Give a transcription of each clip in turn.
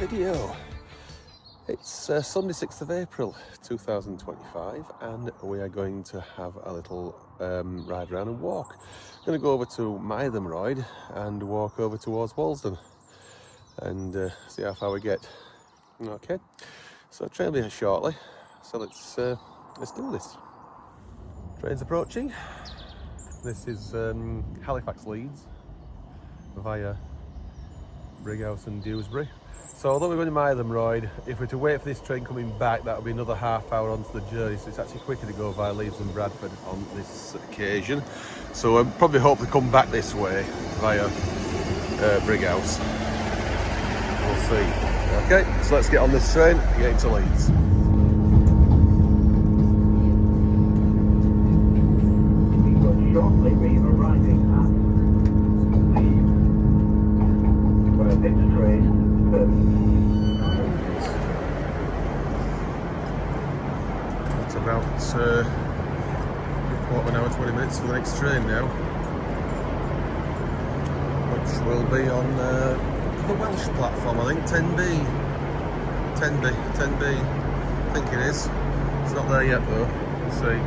video. It's Sunday 6th of April 2025 and we are going to have a little ride around and walk. I'm going to go over to Mytholmroyd and walk over towards Walsden and see how far we get. Okay, so train will be here shortly, so let's do this. Train's approaching. This is Halifax Leeds via Brighouse and Dewsbury. So although we're going to Mytholmroyd, if we're to wait for this train coming back, that would be another half hour onto the journey, so it's actually quicker to go via Leeds and Bradford on this occasion. So I probably hope to come back this way via Brighouse. We'll see. Okay, so let's get on this train and get into Leeds. Shortly be arriving at Leeds, where this train It's about quarter of an hour, 20 minutes for the next train now, which will be on the Welsh platform, I think, 10B. I think it is. It's not there yet though, we'll see.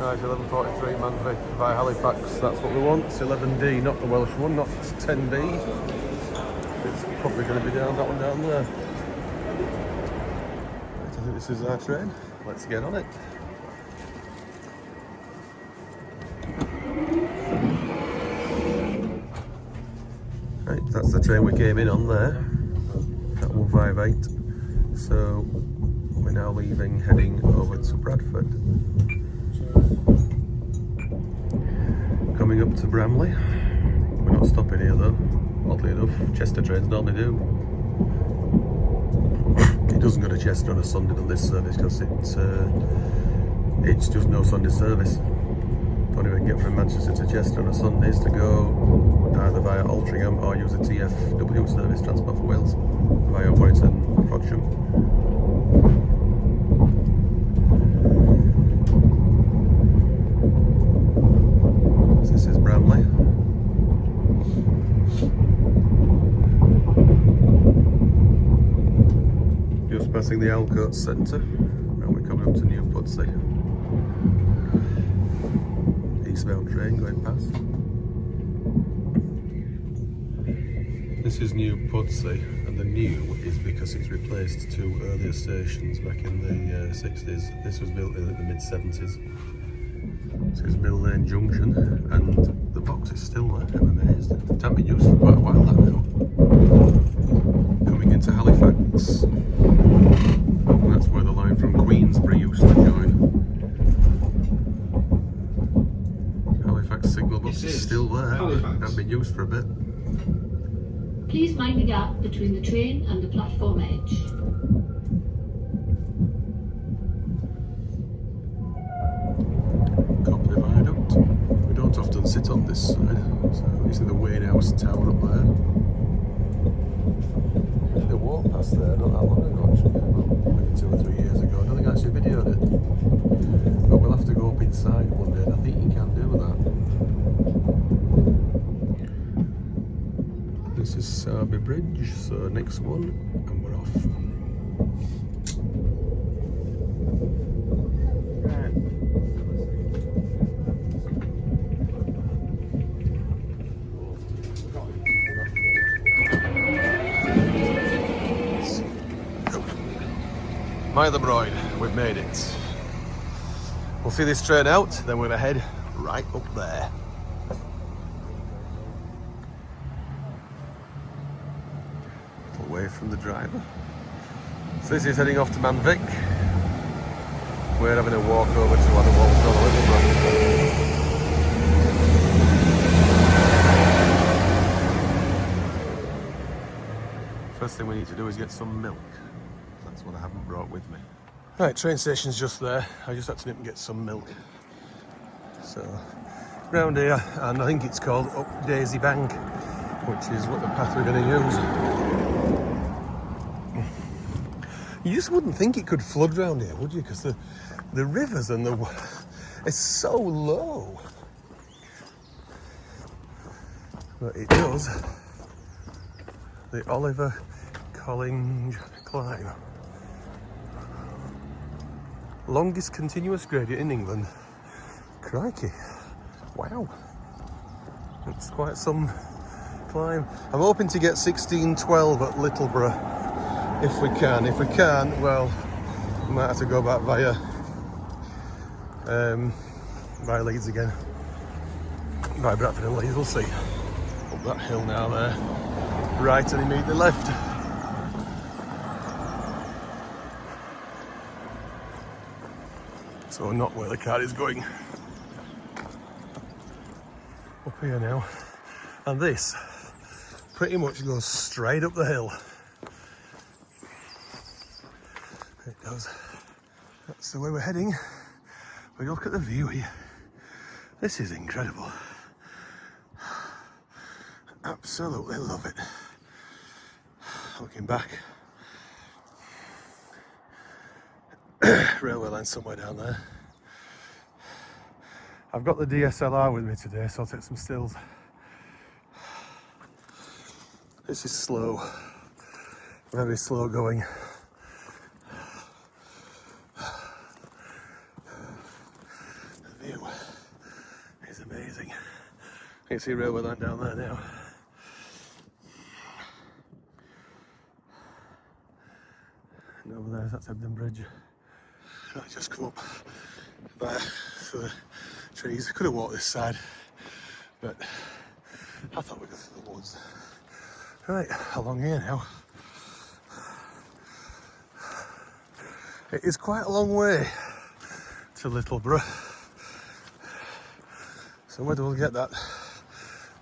Right, 11:43 Manvic via Halifax, that's what we want. It's 11D, not the Welsh one, not 10B. It's probably going to be that one down there. Right, I think this is our train. Let's get on it. Right, that's the train we came in on there, at 158. So we're now leaving, heading over to Bradford. Coming up to Bramley. We're not stopping here though, oddly enough. Chester trains normally do. It doesn't go to Chester on a Sunday on this service because it's just no Sunday service. The only way we can get from Manchester to Chester on a Sunday is to go either via Altrincham or use a TFW service, Transport for Wales, via Warrington, Frodsham. This is Bramley. Just passing the Alcoat Centre and we're coming up to New Pudsey. Eastbound train going past. This is New Pudsey, and the new is because it's replaced two earlier stations back in the 60s. This was built in the mid-70s. This is Mill Lane Junction, and the box is still there. I'm amazed. It hasn't been used for quite a while that now. Coming into Halifax. That's where the line from Queensbury used to join. Halifax signal box is still there. Hasn't been used for a bit. Please mind the gap between the train and the platform edge. Copley Viaduct. We don't often sit on this side, so you see the Wayne House Tower up there. We did a walk past there not that long ago actually, well, maybe 2 or 3 years ago. I don't think I actually videoed it. But we'll have to go up inside one day and I think you can do that. This is Sarby Bridge, so next one, and we're off. Mytholmroyd, we've made it. We'll see this train out, then we're head right up there. Away from the driver. So this is heading off to Manvic. We're having a walk over to either Walsden or Littleborough. First thing we need to do is get some milk. That's what I haven't brought with me. Right, train station's just there. I just had to nip and get some milk. So, round here, and I think it's called Up Daisy Bank, which is what the path we're going to use. You just wouldn't think it could flood round here, would you? Because the rivers and it's so low. But it does. The Oliver College climb. Longest continuous gradient in England. Crikey. Wow. It's quite some climb. I'm hoping to get 1612 at Littleborough if we can. If we can't, well, we might have to go back via Leeds again. By Bradford and Leeds, we'll see. Up that hill now there. Right and immediately left. So not where the car is going. Up here now. And this pretty much goes straight up the hill. It does. That's the way we're heading. We look at the view here. This is incredible. Absolutely love it. Looking back. Railway line somewhere down there. I've got the DSLR with me today, so I'll take some stills. This is slow. Very slow going. The view is amazing. You can see railway line down there now. And over there, that's Ebden Bridge. I just come up there for the trees. Could have walked this side, but I thought we'd go through the woods. Right, along here now. It is quite a long way to Littleborough. So whether we'll get that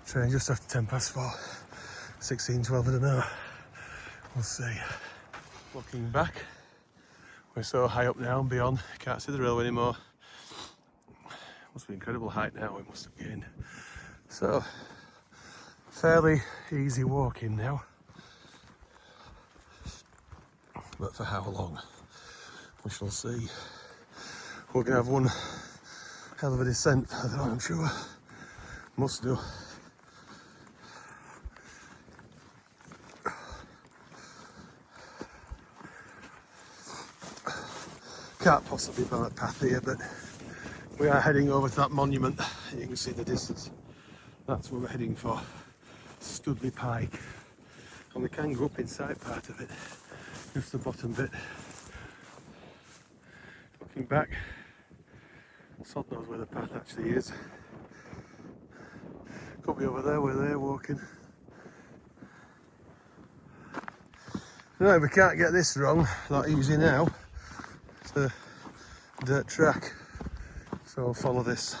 train just after 4:10, 1612, I don't know. We'll see. Looking back, we're so high up now and beyond, can't see the railway anymore. Must be incredible height now, it must have gained. So, fairly easy walking now. But for how long? We shall see. We're going to have one hell of a descent further on, I'm sure. Must do. Can't possibly be on a path here, but we are heading over to that monument. You can see the distance. That's what we're heading for. Stoodley Pike. And we can go up inside part of it. Just the bottom bit. Looking back, sod knows where the path actually is. Could be over there where they're walking. No, we can't get this wrong. Not easy now. It's a dirt track. So I'll follow this.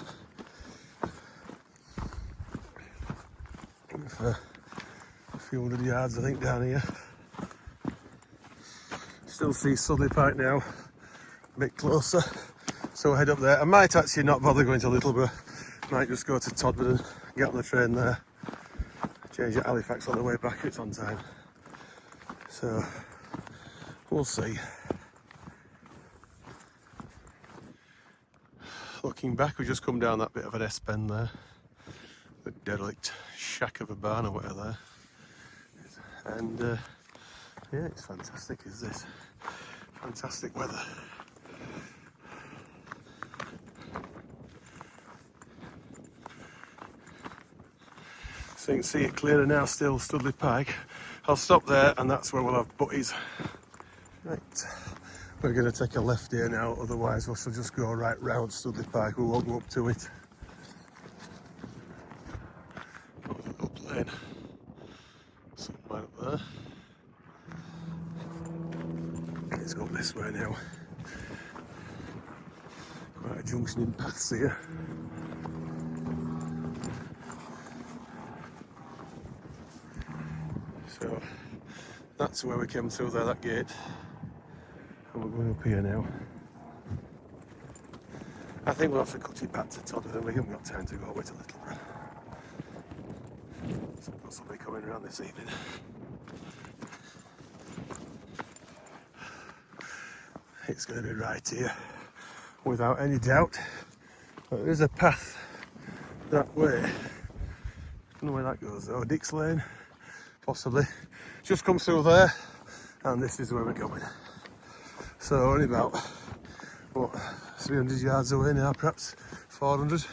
For a few hundred yards, I think, down here. Still see Stoodley Pike now. A bit closer. So we'll head up there. I might actually not bother going to Littleborough. Might just go to Todmorden, get on the train there. Change at Halifax on the way back if it's on time. So we'll see. Looking back, we've just come down that bit of an S-bend there. The derelict shack of a barn or whatever there. And yeah, it's fantastic, is this? Fantastic weather. So you can see it clearer now, still Stoodley Pike. I'll stop there and that's where we'll have butties. Right, we're going to take a left here now, otherwise we shall just go right round Stoodley Pike. We won't go up to it. Oh, a little plane. Somewhere up there. It's up this way now. Quite a junction in paths here. So that's where we came through there, that gate. And we're going up here now. I think we'll have to cut it back to Todmorden. We haven't got time to go away to Littleborough. So we've got somebody coming around this evening. It's going to be right here, without any doubt. But there is a path that way. I don't know where that goes though. Dick's Lane, possibly. Just come through there. and this is where we're going. So only about, what, 300 yards away now, perhaps 400,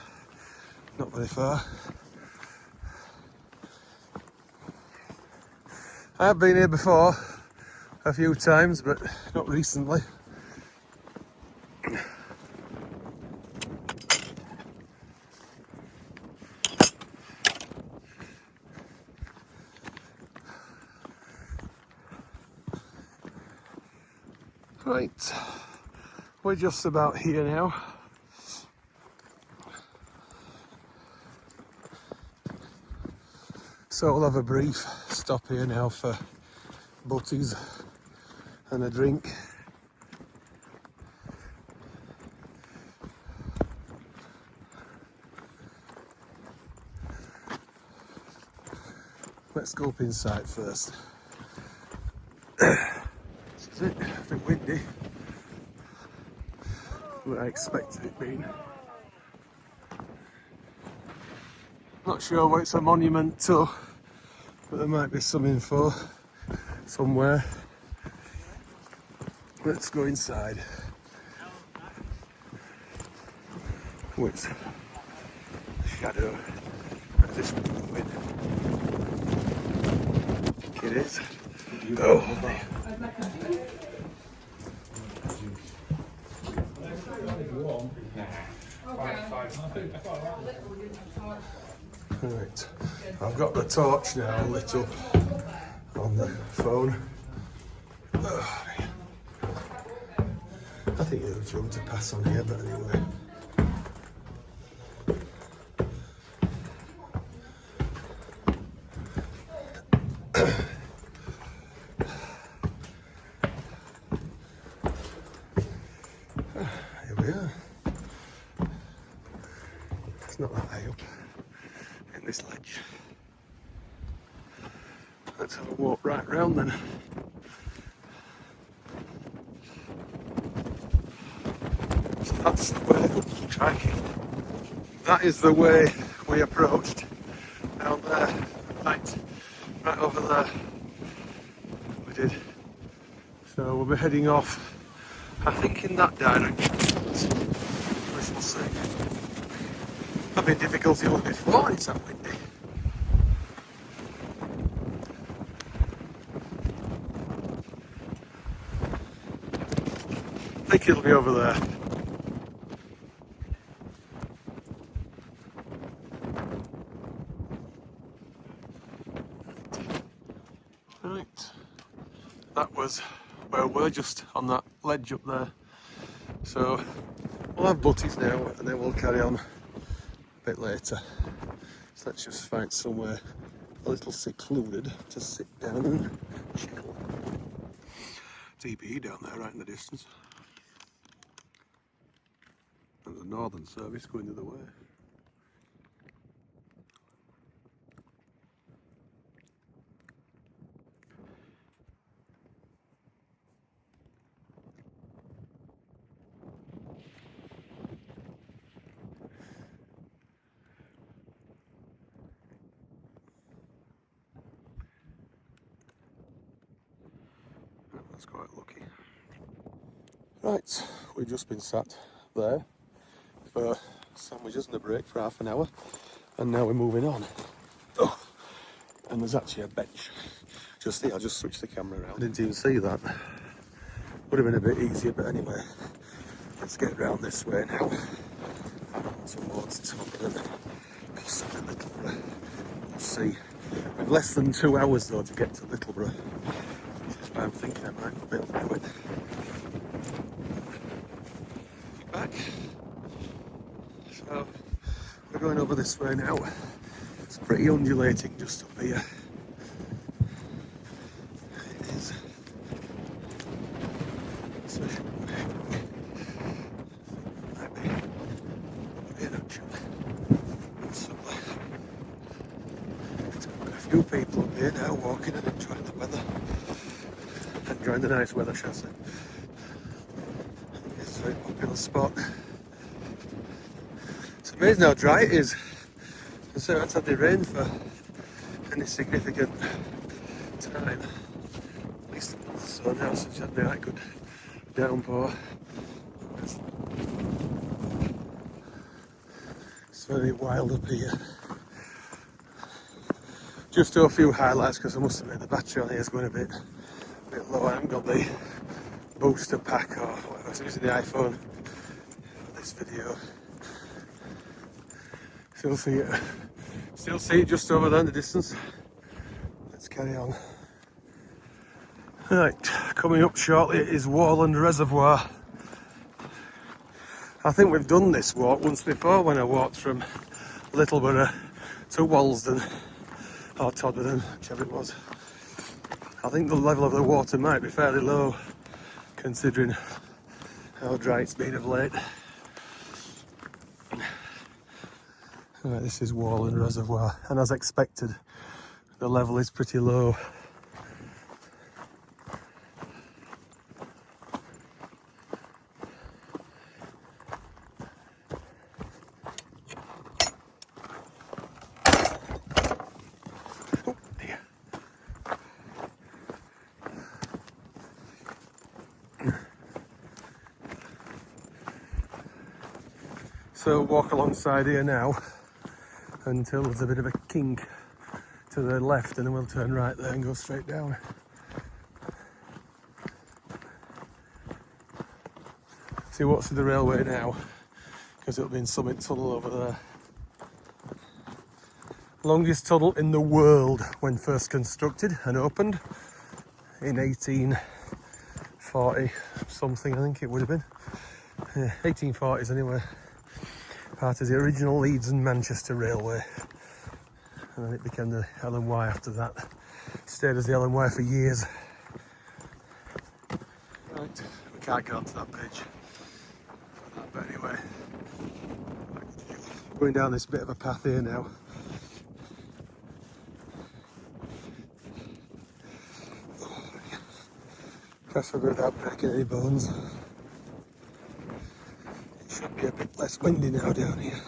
not very far. I have been here before a few times, but not recently. Right, we're just about here now. So we'll have a brief stop here now for butties and a drink. Let's go up inside first. This is it, a bit windy. What I expected it being. Not sure what it's a monument to, but there might be some info somewhere. Let's go inside. Oh, it's shadow. Is this wind? I think it is. Oh. Right, I've got the torch now lit up on the phone. Oh, I think there's room to pass on here, but anyway. Here we are. It's not that high up in this ledge. Let's have a walk right round then. So that's the way, crikey. That is the way we approached down there, right over there. We did. So we'll be heading off, I think, in that direction. We shall see. I've been difficulty with before, it's that windy. I think it'll be over there. Right, that was where we're just on that ledge up there. So we'll have butties now and then we'll carry on a bit later. So let's just find somewhere a little secluded to sit down and chill. DPE down there right in the distance. And the northern service going the other way. That's quite lucky. Right, we've just been sat there for sandwiches and a break for half an hour, and now we're moving on. Oh, and there's actually a bench just here. I'll just switch the camera around. I didn't even see that. Would have been a bit easier, but anyway, let's get round this way now. Towards Tottenham, possibly Littleborough. We'll see. We've less than 2 hours though to get to Littleborough. That's why I'm thinking I might not be able to do it. Back. So we're going over this way now. It's pretty undulating just up here. It is. Especially might be an action. Possibly. So we've got a few people up here now walking and enjoying the weather. Enjoying the nice weather, shall I say. It's a very popular spot. It's amazing how dry it is. So it's had the rain for any significant time, at least a month or so now, so it's had a good downpour. It's very wild up here. Just do a few highlights because I must admit the battery on here is going a bit low. I haven't got the booster pack or whatever. I was using the iPhone for this video. Still see it just over there in the distance. Let's carry on. Right, coming up shortly is Warland Reservoir. I think we've done this walk once before when I walked from Littleborough to Walsden, or Todmorden, whichever it was. I think the level of the water might be fairly low, considering how dry it's been of late. Right, this is Warland Reservoir, and as expected, the level is pretty low. So walk alongside here now until there's a bit of a kink to the left, and then we'll turn right there and go straight down. See what's in the railway now, because it'll be in Summit Tunnel over there. Longest tunnel in the world when first constructed and opened in 1840 something, I think it would have been. Yeah, 1840s anyway. Part of the original Leeds and Manchester Railway, and then it became the L&Y after that. Stayed as the L&Y for years. Right, we can't go onto that bridge for that, but anyway, going down this bit of a path here now. Preferably without breaking any bones. Should be a bit less windy now down here.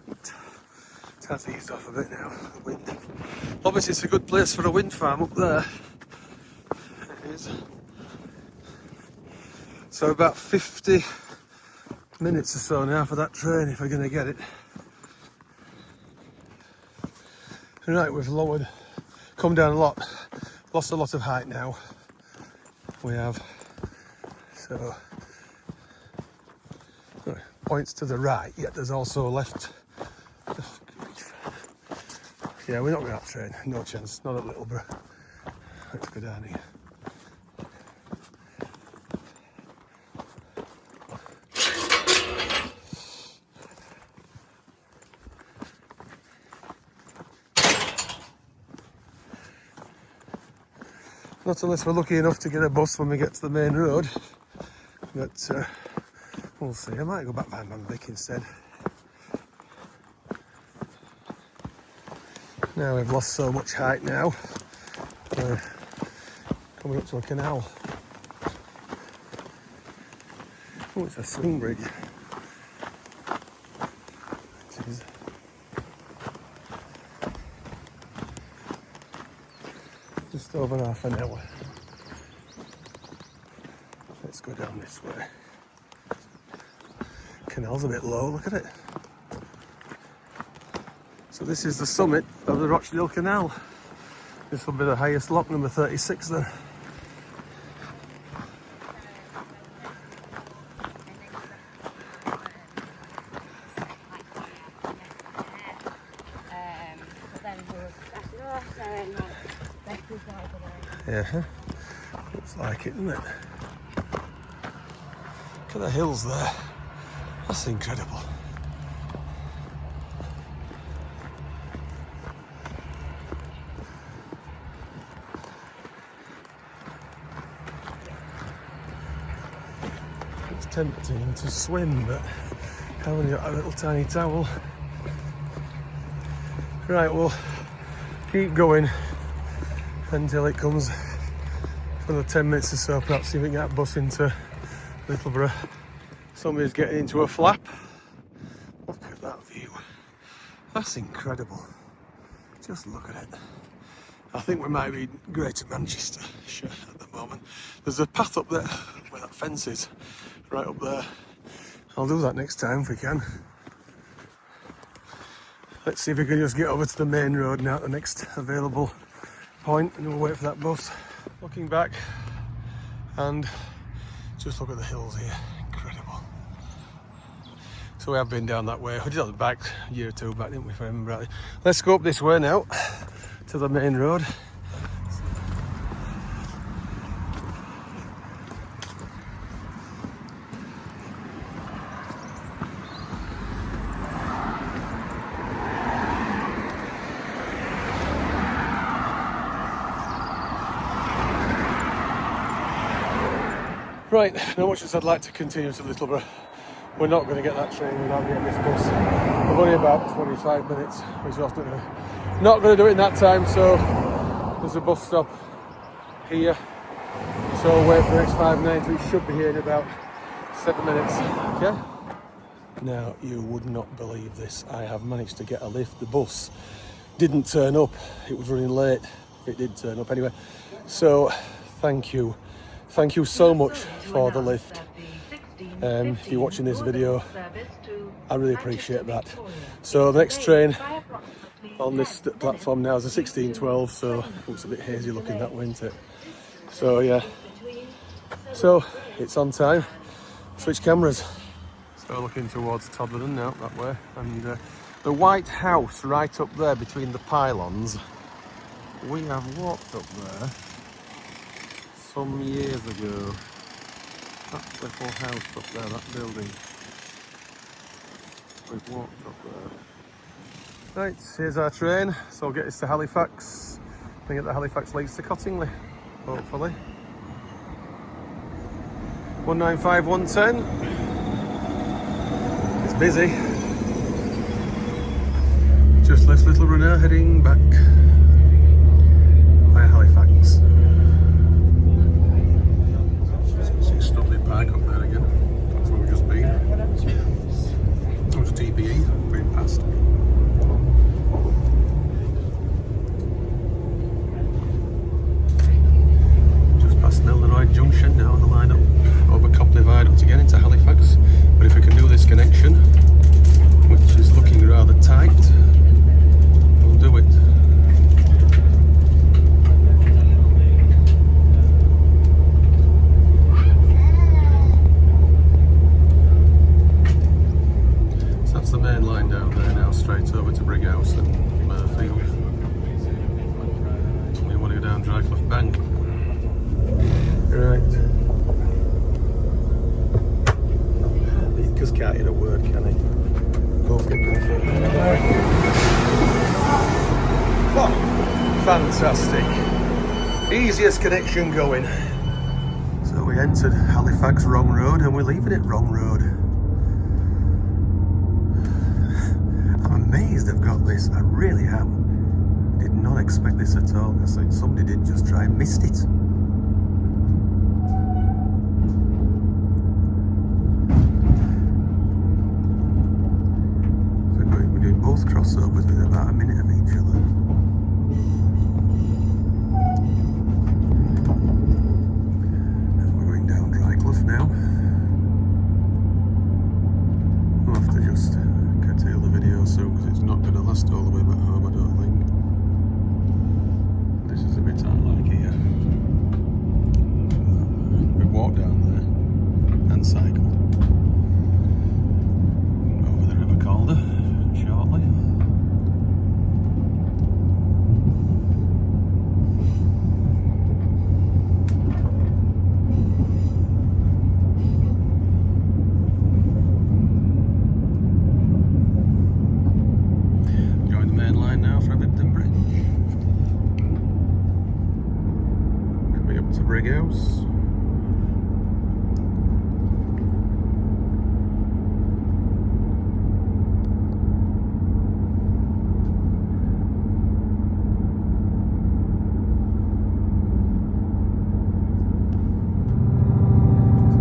It has eased off a bit now, the wind. Obviously it's a good place for a wind farm up there. It is. So about 50 minutes or so now for that train if we're going to get it. Right, we've come down a lot. Lost a lot of height now. We have. So points to the right, yet there's also left. Oh, yeah, we're not going to that train. No chance. Not at Littleborough. Let's go down here. Not unless we're lucky enough to get a bus when we get to the main road, but we'll see. I might go back by Manvic instead. Now we've lost so much height now, coming up to a canal. Oh, it's a swing bridge. It is. Just over half an hour. Let's go down this way. Canal's a bit low, look at it. So this is the summit of the Rochdale Canal. This will be the highest lock, number 36 then. Yeah, looks like it, doesn't it? Look at the hills there. That's incredible. It's tempting to swim, but I've only got a little tiny towel. Right, we'll keep going until it comes for another 10 minutes or so, perhaps see if we can get a bus into Littleborough. Somebody's getting into a flap. Look at that view. That's incredible. Just look at it. I think we might be Greater Manchestershire at the moment. There's a path up there where that fence is, right up there. I'll do that next time if we can. Let's see if we can just get over to the main road now at the next available point, and we'll wait for that bus. Looking back, and just look at the hills here. Incredible. So we have been down that way. We did on the back a year or two back, didn't we, if I remember rightly. Let's go up this way now to the main road. Right, now much as I'd like to continue to Littleborough, we're not going to get that train without getting this bus. We've only about 25 minutes, which is not going to do it in that time, so there's a bus stop here. So we'll wait for the next 5 minutes. We should be here in about 7 minutes, okay? Now, you would not believe this. I have managed to get a lift. The bus didn't turn up. It was running late. It did turn up anyway. So, thank you. Thank you so much for the lift. If you're watching this video, I really appreciate that. So the next train on this platform now is a 1612, so it's a bit hazy looking that way, isn't it? So yeah, so it's on time. Switch cameras. So looking towards Todmorden now, that way, and the White House right up there between the pylons. We have walked up there some years ago. That little house up there, that building. We've walked up there. Right, here's our train. So we'll get us to Halifax. I think at the Halifax leads to Cottingley, hopefully. 195, 110. It's busy. Just left Littleborough now, heading back via Halifax. Stoodley Pike up there again. That's where we've just been. That was TPE, been past. Just past Mytholmroyd Junction now on the line up over Copley Viaduct to get into Halifax. But if we can do this connection, which is looking rather tight, we'll do it. The main line down there now, straight over to Brighouse and Murfield. We want to go down Drycliff Bank. Right. He just can't hear a word, can he? Both get confused. Oh, fantastic. Easiest connection going. So we entered Halifax wrong road and we're leaving it wrong road. Amazed I've got this, I really am. Did not expect this at all. I said somebody did just try and missed it. So we're doing both crossovers with about a minute of each other. And we're going down Drycliff now. We'll have to just curtail the video soon because it's not going to last all the way back home, I don't think. This is a bit I like here. We walked down there and cycled over the River Calder shortly. Brighouse.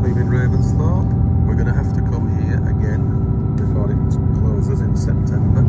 Leaving Ravensthorpe, we're going to have to come here again before it closes in September.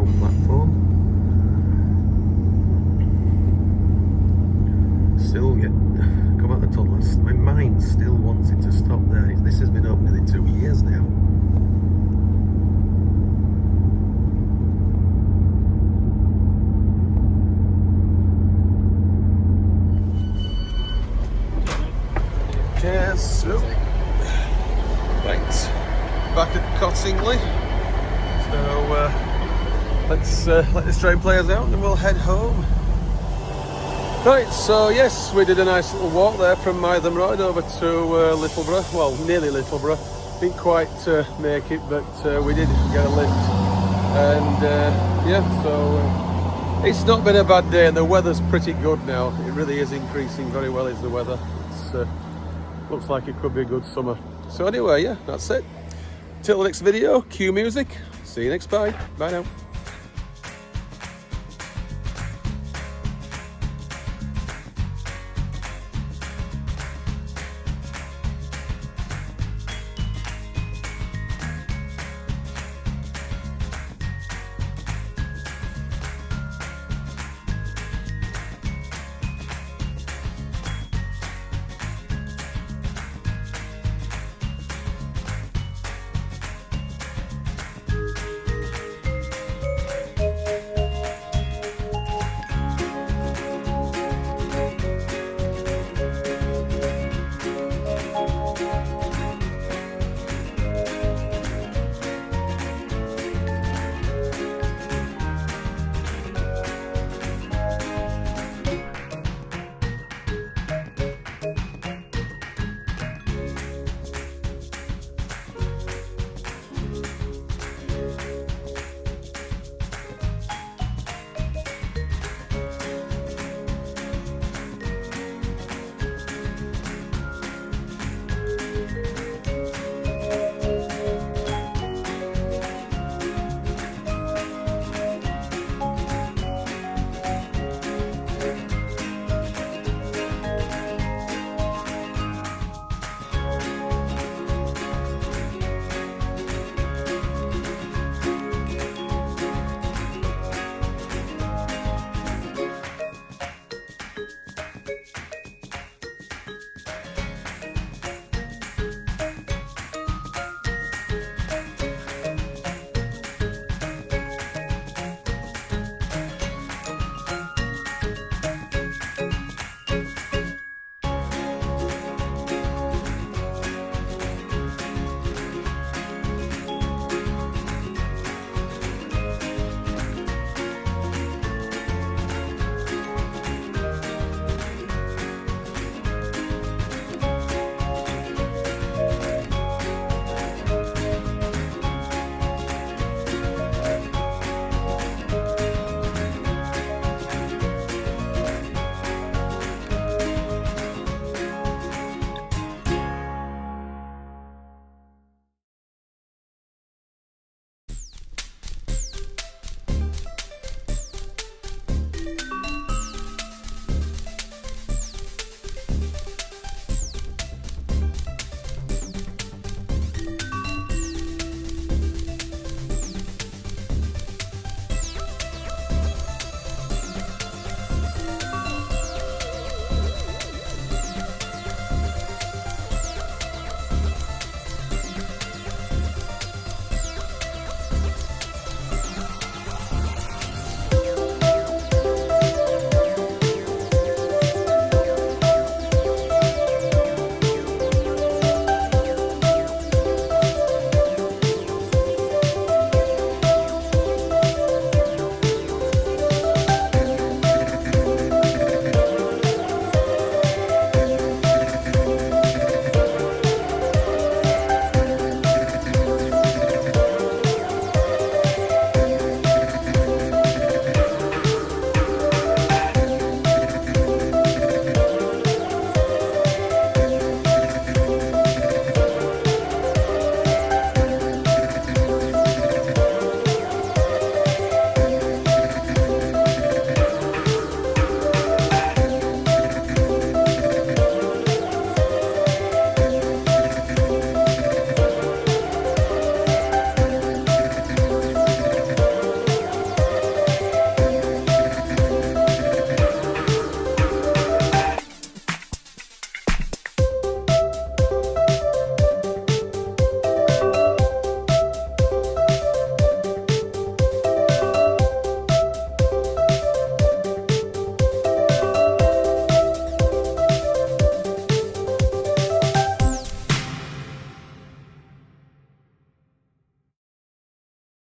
southbound platform. Still come out the tunnel. My mind still wants it to stop there. This has been open nearly 2 years now. Cheers. Thanks. Back at Cottingley. So let's let this train play us out and we'll head home. Right, so yes, we did a nice little walk there from Mytholmroyd over to Littleborough. Well, nearly Littleborough. Didn't quite make it, but we did get a lift. And yeah, so it's not been a bad day, and the weather's pretty good now. It really is increasing very well, is the weather. It's looks like it could be a good summer. So anyway, yeah, that's it. Till the next video, cue music. See you next time. Bye now.